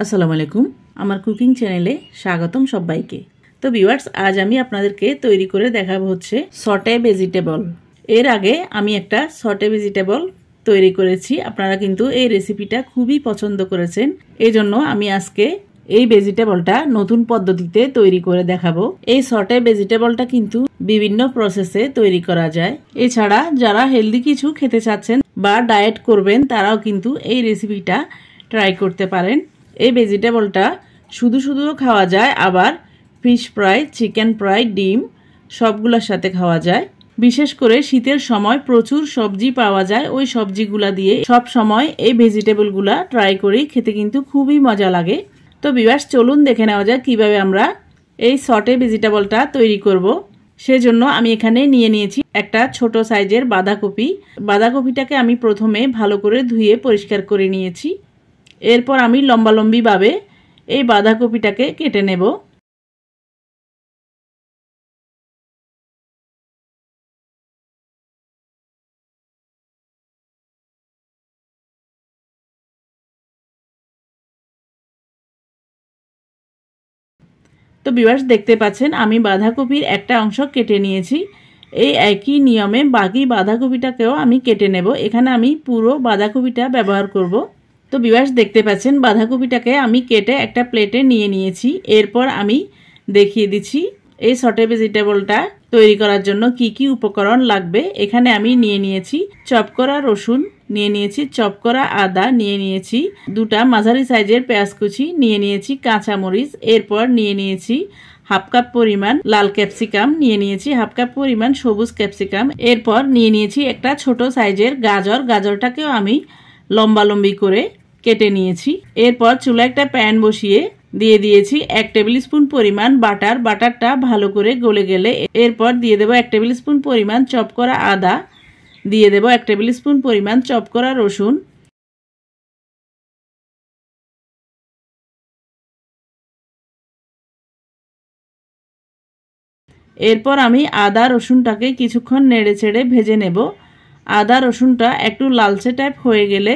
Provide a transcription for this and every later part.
আসসালামু আলাইকুম আমার কুকিং চ্যানেলে স্বাগতম সবাইকে। তো ভিউয়ার্স, আজ আমি আপনাদেরকে তৈরি করে দেখাবো হচ্ছে সটে ভেজিটেবল। এর আগে আমি একটা সটে ভেজিটেবল তৈরি করেছি, আপনারা কিন্তু এই রেসিপিটা খুবই পছন্দ করেছেন। এজন্য আমি আজকে এই ভেজিটেবলটা নতুন পদ্ধতিতে তৈরি করে দেখাবো। এই সটে ভেজিটেবলটা কিন্তু বিভিন্ন প্রসেসে তৈরি করা যায়। এছাড়া যারা হেলদি কিছু খেতে চাচ্ছেন বা ডায়েট করবেন তারাও কিন্তু এই রেসিপিটা ট্রাই করতে পারেন। এই ভেজিটেবলটা শুধু শুধুও খাওয়া যায়, আবার ফিশ ফ্রাই, চিকেন ফ্রাই, ডিম সবগুলোর সাথে খাওয়া যায়। বিশেষ করে শীতের সময় প্রচুর সবজি পাওয়া যায়, ওই সবজিগুলা দিয়ে সব সময় এই ভেজিটেবলগুলা ট্রাই করি, খেতে কিন্তু খুবই মজা লাগে। তো ভিউয়ার্স, চলুন দেখে নেওয়া যাক কিভাবে আমরা এই সটে ভেজিটেবলটা তৈরি করব। সেজন্য আমি এখানে নিয়ে নিয়েছি একটা ছোট সাইজের বাঁধাকপি। বাঁধাকপিটাকে আমি প্রথমে ভালো করে ধুয়ে পরিষ্কার করে নিয়েছি। এরপর আমি লম্বালম্বিভাবে এই বাঁধাকপিটাকে কেটে নেব। তো ভিউয়ার্স, দেখতে পাচ্ছেন আমি বাঁধাকপির একটা অংশ কেটে নিয়েছি। এই একই নিয়মে বাকি বাঁধাকপিটাকেও আমি কেটে নেব। এখানে আমি পুরো বাঁধাকপিটা ব্যবহার করব। তো ভিউয়ার্স, দেখতে পাচ্ছেন বাঁধাকপিটাকে আমি কেটে একটা প্লেটে নিয়ে নিয়েছি। এরপর আমি দেখিয়ে দিচ্ছি এই সটে ভেজিটেবলটা তৈরি করার জন্য কি কি উপকরণ লাগবে। এখানে আমি নিয়ে নিয়েছি চপ করা রসুন, নিয়ে নিয়েছি চপ করা আদা, নিয়ে নিয়েছি দুটা মাঝারি সাইজের পেঁয়াজ কুচি, নিয়ে নিয়েছি কাঁচামরিচ, এরপর নিয়ে নিয়েছি হাফ কাপ পরিমাণ লাল ক্যাপসিকাম, নিয়ে নিয়েছি হাফ কাপ পরিমাণ সবুজ ক্যাপসিকাম, এরপর নিয়ে নিয়েছি একটা ছোট সাইজের গাজর। গাজরটাকেও আমি লম্বালম্বি করে কেটে নিয়েছি। এরপর চুলায় একটা প্যান বসিয়ে দিয়ে দিয়েছি 1 টেবিল স্পুন পরিমাণ বাটার। বাটারটা ভালো করে গলে গেলে এরপর দিয়ে দেব 1 টেবিল স্পুন পরিমাণ চপ করা আদা, দিয়ে দেব 1 টেবিল স্পুন পরিমাণ চপ করা রসুন, এরপর আমি আদা রসুনটাকে কিছুক্ষণ নেড়ে চেড়ে ভেজে নেব। আদা রসুনটা একটু লালচে টাইপ হয়ে গেলে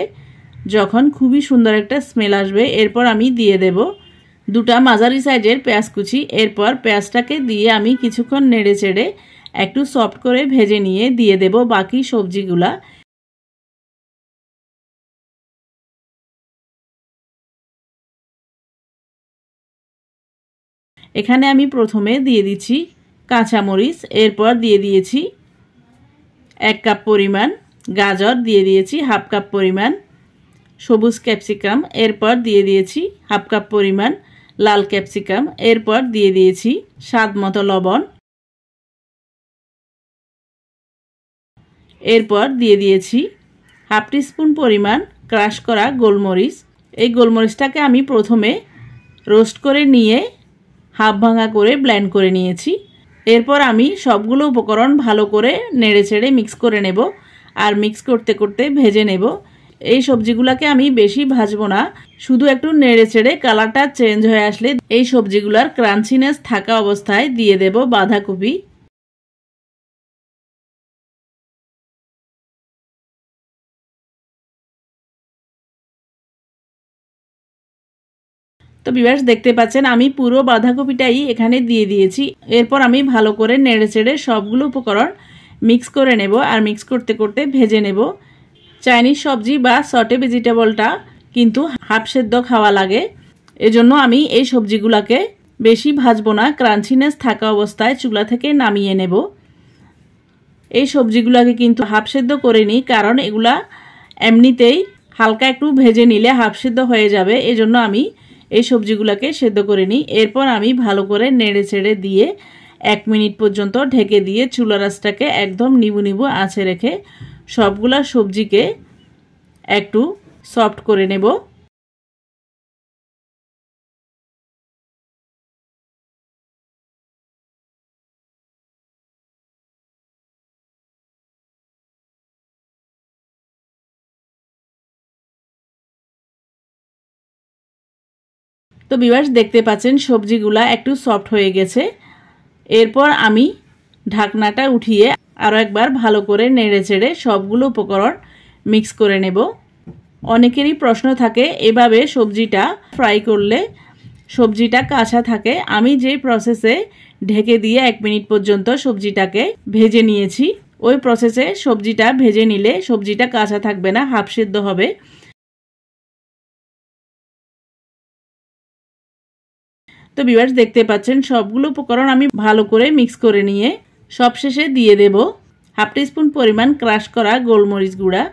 যখন খুবই সুন্দর একটা স্মেল আসবে, এরপর আমি দিয়ে দেব দুটা মাঝারি সাইজের পেঁয়াজ কুচি। এরপর পেঁয়াজটাকে দিয়ে আমি কিছুক্ষণ নেড়ে চেড়ে একটু সফট করে ভেজে নিয়ে দিয়ে দেব বাকি সবজিগুলা। এখানে আমি প্রথমে দিয়ে দিচ্ছি কাঁচামরিচ, এরপর দিয়ে দিয়েছি 1 কাপ পরিমাণ গাজর, দিয়ে দিয়েছি হাফ কাপ পরিমাণ সবুজ ক্যাপসিকাম, এরপর দিয়ে দিয়েছি হাফ কাপ পরিমাণ লাল ক্যাপসিকাম, এরপর দিয়ে দিয়েছি স্বাদ মতো লবণ, এরপর দিয়ে দিয়েছি হাফ টিস্পুন পরিমাণ ক্রাশ করা গোলমরিচ। এই গোলমরিচটাকে আমি প্রথমে রোস্ট করে নিয়ে হাফ ভাঙা করে ব্লেন্ড করে নিয়েছি। এরপর আমি সবগুলো উপকরণ ভালো করে নেড়ে চেড়ে মিক্স করে নেব, আর মিক্স করতে করতে ভেজে নেব। এই সবজিগুলোকে আমি বেশি ভাজবো না, শুধু একটু নেড়ে চেড়ে কালারটা চেঞ্জ হয়ে আসলে এই সবজিগুলোর ক্রাঞ্চিনেস থাকা অবস্থায় দিয়ে দেব বাঁধাকপি। তো ভিউয়ার্স, দেখতে পাচ্ছেন আমি পুরো বাঁধাকপিটাই এখানে দিয়ে দিয়েছি। এরপর আমি ভালো করে নেড়ে চেড়ে সবগুলো উপকরণ মিক্স করে নেব, আর মিক্স করতে করতে ভেজে নেব। চাইনিজ সবজি বা সটে ভেজিটেবলটা কিন্তু হাফ সেদ্ধ খাওয়া লাগে, এজন্য আমি এই সবজিগুলোকে বেশি ভাজবো না, ক্রাঞ্চিনেস থাকা অবস্থায় চুলা থেকে নামিয়ে নেব। এই সবজিগুলোকে কিন্তু হাফ সেদ্ধ করে নিই, কারণ এগুলা এমনিতেই হালকা একটু ভেজে নিলে হাফ সেদ্ধ হয়ে যাবে, এজন্য আমি এই সবজিগুলোকে সেদ্ধ করে নিই। এরপর আমি ভালো করে নেড়ে চেড়ে দিয়ে 1 মিনিট পর্যন্ত ঢেকে দিয়ে চুলার আঁচটাকে একদম নিবু নিবু আঁচে রেখে সবগুলা সবজিকে একটু সফট করে নেব। তো ভিউয়ার্স, দেখতে পাচ্ছেন সবজিগুলা একটু সফট হয়ে গেছে। এরপর আমি ঢাকনাটা উঠিয়ে আরও একবার ভালো করে নেড়ে চেড়ে সবগুলো উপকরণ মিক্স করে নেব। অনেকেরই প্রশ্ন থাকে এভাবে সবজিটা ফ্রাই করলে সবজিটা কাঁচা থাকে। আমি যে প্রসেসে ঢেকে দিয়ে 1 মিনিট পর্যন্ত সবজিটাকে ভেজে নিয়েছি, ওই প্রসেসে সবজিটা ভেজে নিলে সবজিটা কাঁচা থাকবে না, হাফ সিদ্ধ হবে। তো ভিউয়ার্স দেখতে পাচ্ছেন সবগুলো উপকরণ আমি ভালো করে মিক্স করে নিয়ে সবশেষে দিয়ে দেব হাফ টিস্পুন পরিমাণ ক্রাশ করা গোলমরিচ গুঁড়া।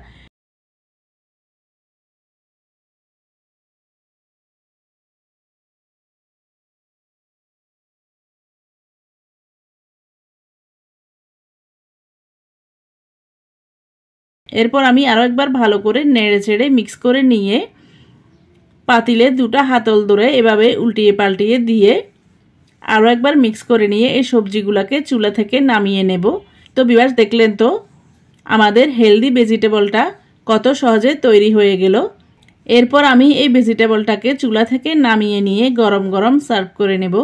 এরপর আমি আরও একবার ভালো করে নেড়ে চেড়ে মিক্স করে নিয়ে পাতিলে 2টা হাতল ধরে এভাবে উল্টিয়ে পাল্টিয়ে দিয়ে আরও একবার মিক্স করে নিয়ে এই সবজিগুলোকে চুলা থেকে নামিয়ে নেব। তো ভিউয়ার্স দেখলেন তো আমাদের হেলদি ভেজিটেবলটা কত সহজে তৈরি হয়ে গেল। এরপর আমি এই ভেজিটেবলটাকে চুলা থেকে নামিয়ে নিয়ে গরম গরম সার্ভ করে নেব।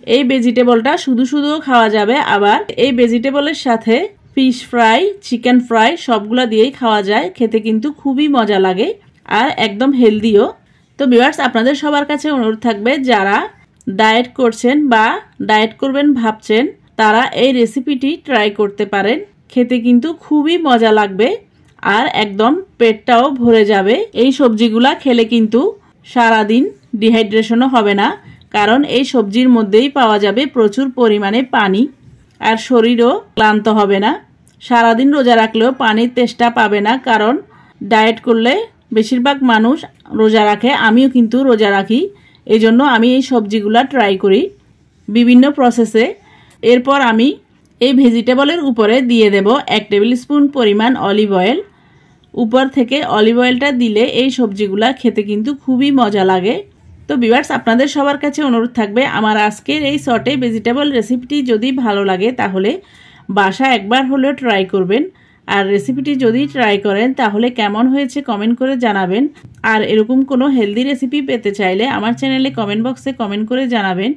এই ভেজিটেবলটা শুধু শুধুও খাওয়া যাবে, আবার এই ভেজিটেবলের সাথে ফিশ ফ্রাই, চিকেন ফ্রাই সবগুলা দিয়েই খাওয়া যায়। খেতে কিন্তু খুবই মজা লাগে আর একদম হেলদিও। তো ভিউয়ার্স আপনাদের সবার কাছে অনুরোধ থাকবে, যারা ডায়েট করছেন বা ডায়েট করবেন ভাবছেন তারা এই রেসিপিটি ট্রাই করতে পারেন। খেতে কিন্তু খুবই মজা লাগবে আর একদম পেটটাও ভরে যাবে। এই সবজিগুলা খেলে কিন্তু সারাদিন ডিহাইড্রেশনও হবে না, কারণ এই সবজির মধ্যেই পাওয়া যাবে প্রচুর পরিমাণে পানি, আর শরীরও ক্লান্ত হবে না। সারাদিন রোজা রাখলেও পানির তেষ্টা পাবে না, কারণ ডায়েট করলে বেশিরভাগ মানুষ রোজা রাখে, আমিও কিন্তু রোজা রাখি। এই জন্য আমি এই সবজিগুলা ট্রাই করি বিভিন্ন প্রসেসে। এরপর আমি এই ভেজিটেবলের উপরে দিয়ে দেব 1 টেবিল স্পুন পরিমাণ অলিভ অয়েল। উপর থেকে অলিভ অয়েলটা দিলে এই সবজিগুলা খেতে কিন্তু খুবই মজা লাগে। তো ভিউয়ার্স আপনাদের সবার কাছে অনুরোধ থাকবে, আমার আজকের এই সটে ভেজিটেবল রেসিপিটি যদি ভালো লাগে তাহলে বাসা একবার হলেও ট্রাই করবেন। আর রেসিপিটি যদি ট্রাই করেন তাহলে কেমন হয়েছে কমেন্ট করে জানাবেন। আর এরকম কোনো হেলদি রেসিপি পেতে চাইলে আমার চ্যানেলে কমেন্ট বক্সে কমেন্ট করে জানাবেন,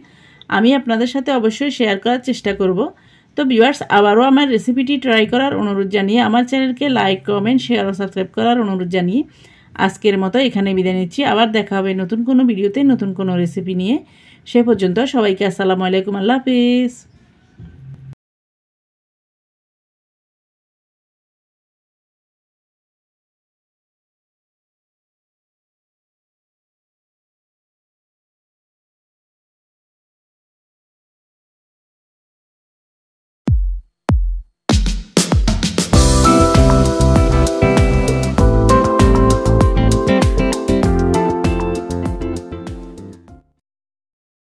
আমি আপনাদের সাথে অবশ্যই শেয়ার করার চেষ্টা করব। তো ভিউয়ার্স আবারও আমার রেসিপিটি ট্রাই করার অনুরোধ জানিয়ে আমার চ্যানেলকে লাইক, কমেন্ট, শেয়ার ও সাবস্ক্রাইব করার অনুরোধ জানিয়ে আজকের মতো এখানে বিদায় নিচ্ছি। আবার দেখা হবে নতুন কোনো ভিডিওতে নতুন কোনো রেসিপি নিয়ে। সে পর্যন্ত সবাইকে আসসালামু আলাইকুম, আল্লাহ হাফিজ।